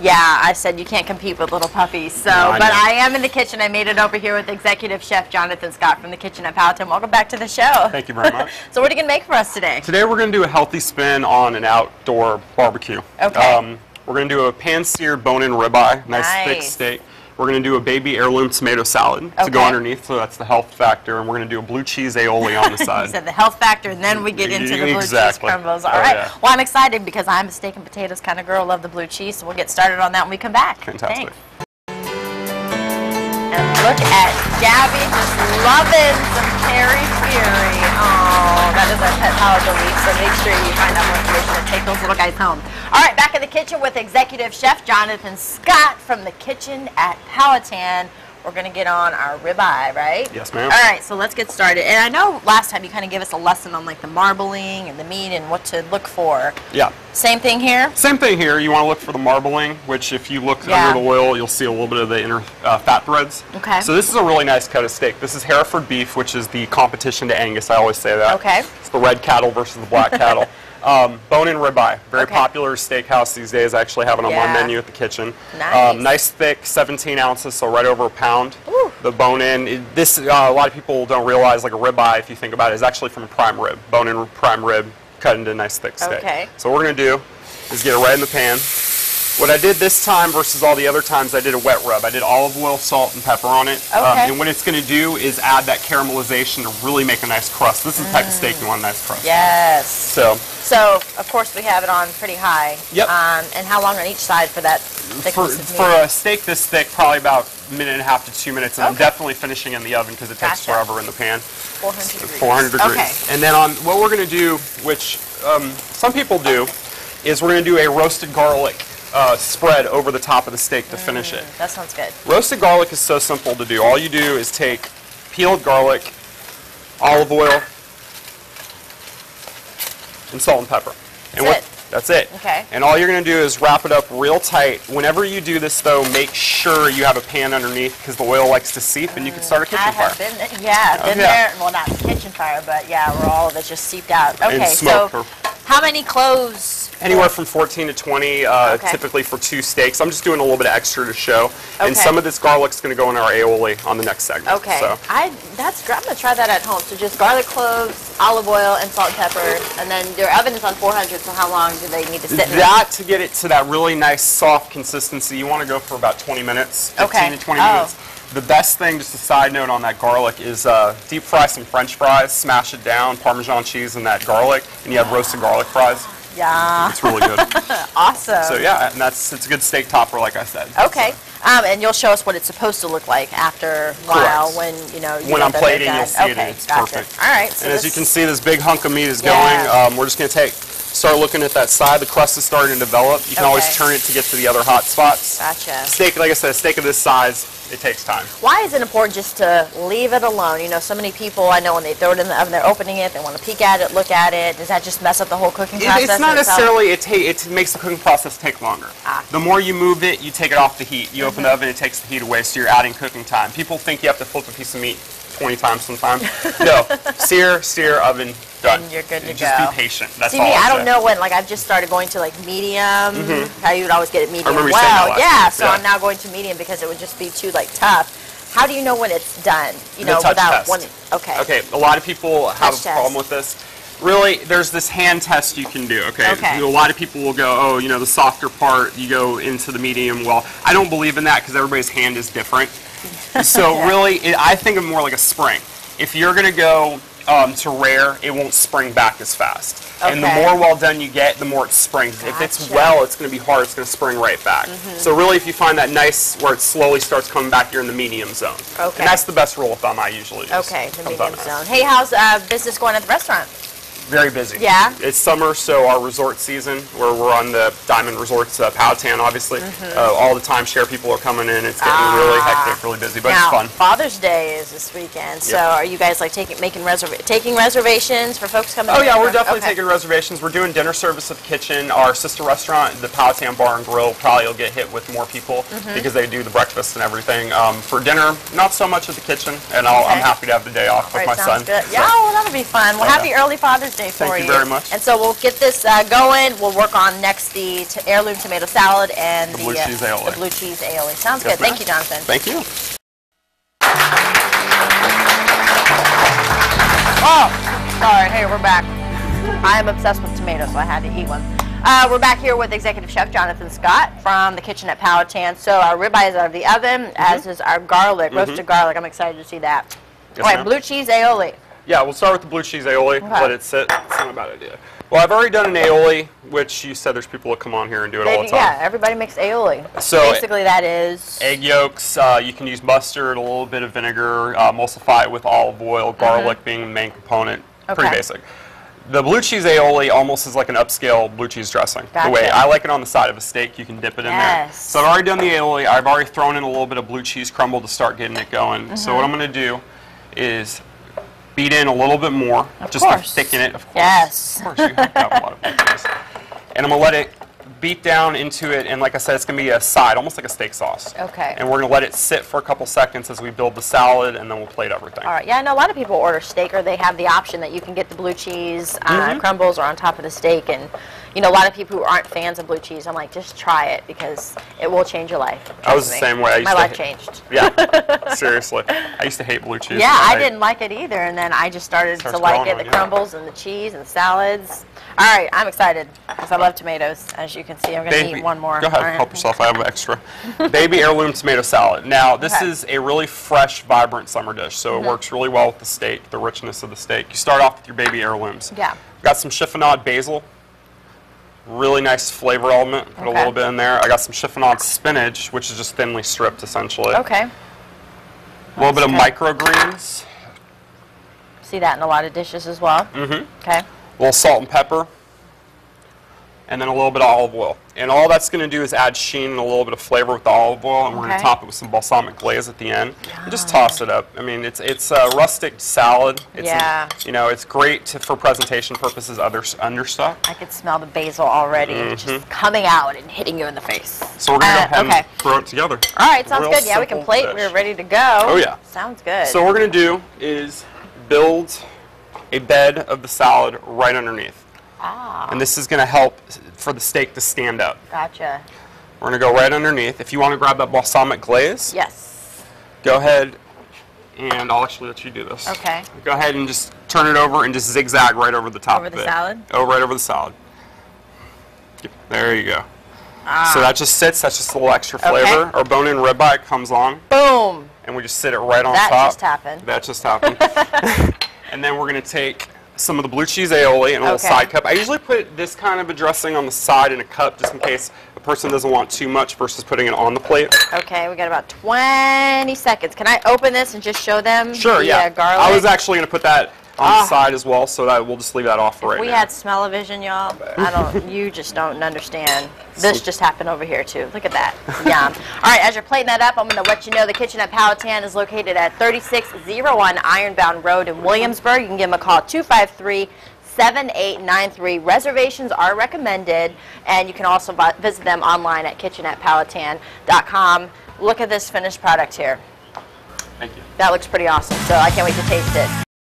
Yeah, I said you can't compete with little puppies. So, No, but I am in the kitchen. I made it over here with Executive Chef Jonathan Scott from the kitchen at Powhatan. Welcome back to the show. Thank you very much. So what are you going to make for us today? Today we're going to do a healthy spin on an outdoor barbecue. Okay. We're going to do a pan-seared bone-in rib eye, nice thick steak. We're going to do a baby heirloom tomato salad to go underneath, so that's the health factor. And we're going to do a blue cheese aioli on the side. You said the health factor, and then we get into the blue cheese crumbles. All right. Yeah. Well, I'm excited because I'm a steak and potatoes kind of girl. Love the blue cheese, so we'll get started on that when we come back. Fantastic. Thanks. And look at Gabby just loving some Peri Fury. Oh, that is our pet power belief, so make sure you find out more information and take those little guys home. All right, back in the kitchen with Executive Chef Jonathan Scott from the kitchen at Powhatan. We're going to get on our ribeye, right? Yes, ma'am. All right, so let's get started. And I know last time you kind of gave us a lesson on like the marbling and the meat and what to look for. Yeah. Same thing here? Same thing here. You want to look for the marbling, which if you look under the oil, you'll see a little bit of the inner fat threads. Okay. So this is a really nice cut of steak. This is Hereford beef, which is the competition to Angus. I always say that. Okay. It's the red cattle versus the black cattle. Bone-in rib eye, very popular steakhouse these days. I actually have it on my menu at the kitchen. Nice. Nice thick, 17 ounces, so right over a pound. Ooh. The bone-in, a lot of people don't realize, like a rib eye, if you think about it, is actually from a prime rib. Bone-in prime rib cut into a nice thick steak. Okay. So what we're going to do is get it right in the pan. What I did this time versus all the other times, I did a wet rub. I did olive oil, salt, and pepper on it. Okay. And what it's going to do is add that caramelization to really make a nice crust. This is the type of steak you want a nice crust. Yes. So of course, we have it on pretty high. Yep. And how long on each side for that thickness of meat? For a steak this thick, probably about a minute and a half to 2 minutes. And I'm definitely finishing in the oven because it takes forever in the pan. 400 degrees. 400 degrees. Okay. And then what we're going to do, which some people do, is we're going to do a roasted garlic spread over the top of the steak to finish it. That sounds good. Roasted garlic is so simple to do. All you do is take peeled garlic, olive oil, and salt and pepper. That's it. Okay. And all you're going to do is wrap it up real tight. Whenever you do this, though, make sure you have a pan underneath because the oil likes to seep and you can start a kitchen fire. I've been there. Well, not the kitchen fire, but yeah, where all of it just seeped out. Okay, so how many cloves? Anywhere from 14 to 20, typically for 2 steaks. I'm just doing a little bit of extra to show. And some of this garlic's going to go in our aioli on the next segment. Okay. So. I'm going to try that at home. So just garlic cloves, olive oil, and salt and pepper. And then your oven is on 400, so how long do they need to sit in? To get it to that really nice soft consistency, you want to go for about 20 minutes, 15 to 20 minutes. The best thing, just a side note on that garlic, is deep fry some French fries, smash it down, Parmesan cheese and that garlic, and you have roasted garlic fries. Yeah. It's really good. Awesome. So yeah, and it's a good steak topper, like I said. Okay. So. And you'll show us what it's supposed to look like after a while when when I'm plating, you'll see it. It's perfect. All right. So and as you can see, this big hunk of meat is going. We're just going to start looking at that side. The crust is starting to develop. You can always turn it to get to the other hot spots. Gotcha. Steak, like I said, a steak of this size, it takes time. Why is it important just to leave it alone? You know, so many people, I know when they throw it in the oven, they're opening it, they want to peek at it, look at it. Does that just mess up the whole cooking process? It's not necessarily, it makes the cooking process take longer. The more you move it, you take it off the heat. You open the oven, it takes the heat away, so you're adding cooking time. People think you have to flip a piece of meat 20 times sometimes. No, sear, oven, done. And you're good to go. Just be patient. That's all. See, I don't know when, like I've just started going to like medium. How you would always get it medium well. Yeah, so I'm now going to medium because it would just be too like tough. How do you know when it's done? You know, touch without test. one. Okay. Okay. A lot of people have a problem with this. Really, there's this hand test you can do. Okay. A lot of people will go, oh, you know, the softer part, you go into the medium. Well, I don't believe in that because everybody's hand is different. So really, I think of more like a spring. If you're going to go to rare, it won't spring back as fast. And the more well done you get, the more it springs. If it's well, it's going to be hard. It's going to spring right back. So really, if you find that nice where it slowly starts coming back, you're in the medium zone. And that's the best rule of thumb I usually use. Okay, the medium zone. Hey, how's business going at the restaurant? Very busy. Yeah? It's summer, so our resort season, where we're on the Diamond Resorts, Powhatan, obviously. All the timeshare people are coming in. It's getting really hectic, really busy, but now, it's fun. Father's Day is this weekend, so are you guys like taking reservations for folks coming in? Oh, yeah, we're definitely taking reservations. We're doing dinner service at the kitchen. Our sister restaurant, the Powhatan Bar and Grill, probably will get hit with more people because they do the breakfast and everything. For dinner, not so much at the kitchen, and I'm happy to have the day off with my son. Good. Yeah, well, that'll be fun. Well, happy early Father's Day. day for you. Thank you very much. And so we'll get this going. We'll work on next the heirloom tomato salad and the blue cheese aioli. The blue cheese aioli. Sounds good. Thank you, Jonathan. Thank you. Oh, sorry. Hey, we're back. I am obsessed with tomatoes, so I had to eat one. We're back here with Executive Chef Jonathan Scott from the kitchen at Powhatan. So our ribeye is out of the oven, as is our garlic, roasted garlic. I'm excited to see that. Yes, all right, blue cheese aioli. Yeah, we'll start with the blue cheese aioli. Let it sit. It's not a bad idea. Well, I've already done an aioli, which you said there's people that come on here and do it all the time. Yeah, everybody makes aioli. So basically that is egg yolks. You can use mustard, a little bit of vinegar, emulsify it with olive oil, garlic being the main component. Pretty basic. The blue cheese aioli almost is like an upscale blue cheese dressing. Gotcha. The way I like it on the side of a steak, you can dip it in there. So I've already done the aioli. I've already thrown in a little bit of blue cheese crumble to start getting it going. So what I'm going to do is beat in a little bit more, just to thicken it, of course. Yes. Of course, you have a lot of thickness. And I'm going to let it beat down into it, and like I said, it's going to be a side, almost like a steak sauce. Okay. And we're going to let it sit for a couple seconds as we build the salad, and then we'll plate everything. All right. Yeah, I know a lot of people order steak, or they have the option that you can get the blue cheese crumbles or on top of the steak. And, you know, a lot of people who aren't fans of blue cheese, I'm like, just try it because it will change your life. I was the same way. My life changed. Yeah, seriously. I used to hate blue cheese. Yeah, I didn't like it either, and then I just started to like it, the crumbles and the cheese and the salads. All right, I'm excited because I love tomatoes. As you can see, I'm going to eat one more. Go ahead, help yourself. I have an extra. Baby heirloom tomato salad. Now, this is a really fresh, vibrant summer dish, so it works really well with the steak, the richness of the steak. You start off with your baby heirlooms. Yeah. Got some chiffonade basil. Really nice flavor element. Put a little bit in there. I got some chiffonade spinach, which is just thinly stripped, essentially. Okay. A little bit of microgreens. See that in a lot of dishes as well. Okay. A little salt and pepper, and then a little bit of olive oil. And all that's going to do is add sheen and a little bit of flavor with the olive oil, and we're going to top it with some balsamic glaze at the end. And just toss it up. I mean, it's a rustic salad. It's you know, it's great for presentation purposes, understuff. I could smell the basil already just coming out and hitting you in the face. So we're going to go ahead and throw it together. All right, sounds good. Yeah, we can plate. We're ready to go. Oh, yeah. Sounds good. So what we're going to do is build a bed of the salad right underneath. And this is going to help for the steak to stand up. Gotcha. We're going to go right underneath. If you want to grab that balsamic glaze, go ahead, and I'll actually let you do this. Okay. Go ahead and just turn it over and just zigzag right over the top of it. Over the salad? Oh, right over the salad. There you go. So that just sits. That's just a little extra flavor. Our bone-in rib eye comes on. Boom. And we just sit it right on top. That just happened. That just happened. And then we're going to take some of the blue cheese aioli in a little side cup. I usually put this kind of a dressing on the side in a cup just in case a person doesn't want too much versus putting it on the plate. Okay, we got about 20 seconds. Can I open this and just show them the garlic? I was actually going to put that on the side as well, so that we'll just leave that off for right now. We had smell-o-vision, y'all. You just don't understand. This just happened over here, too. Look at that. Yum. All right, as you're plating that up, I'm going to let you know the kitchen at Powhatan is located at 3601 Ironbound Road in Williamsburg. You can give them a call, 253-7893. Reservations are recommended, and you can also visit them online at kitchenatpowhatan.com. Look at this finished product here. Thank you. That looks pretty awesome, so I can't wait to taste it.